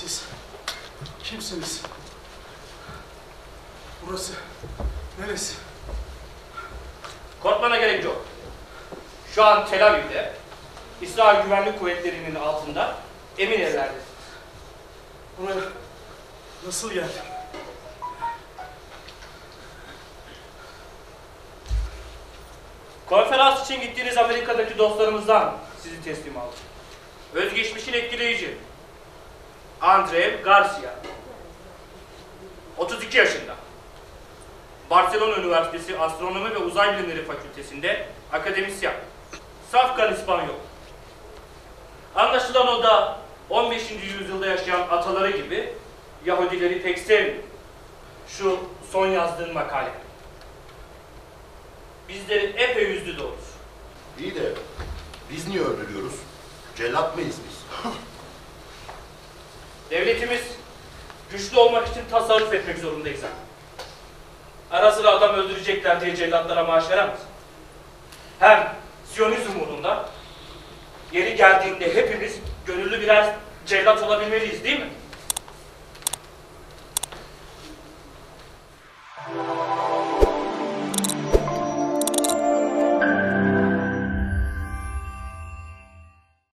Siz kimsiniz? Burası neresi? Korkmana gerek yok. Şu an Tel Aviv'de İsrail Güvenlik Kuvvetleri'nin altında emin ellerdesiniz. Buraya nasıl geldin? Konferans için gittiğiniz Amerika'daki dostlarımızdan sizi teslim aldım. Özgeçmişin etkileyici. Andrew Garcia. 32 yaşında. Barcelona Üniversitesi Astronomi ve Uzay Bilimleri Fakültesi'nde akademisyen. Safkan İspanyol. Anlaşılan o da 15. yüzyılda yaşayan ataları gibi Yahudileri pek sevmiyor. Şu son yazdığın makale. Bizleri epey üzdü doğrusu. İyi de biz niye öldürüyoruz? Cellat mıyız biz? Devletimiz güçlü olmak için tasarruf etmek zorundayız. Ara sıra adam öldürecekler diye cellatlara maaş veremez. Hem Siyonizm uğrunda yeri geldiğinde hepimiz gönüllü birer cellat olabilmeliyiz değil mi?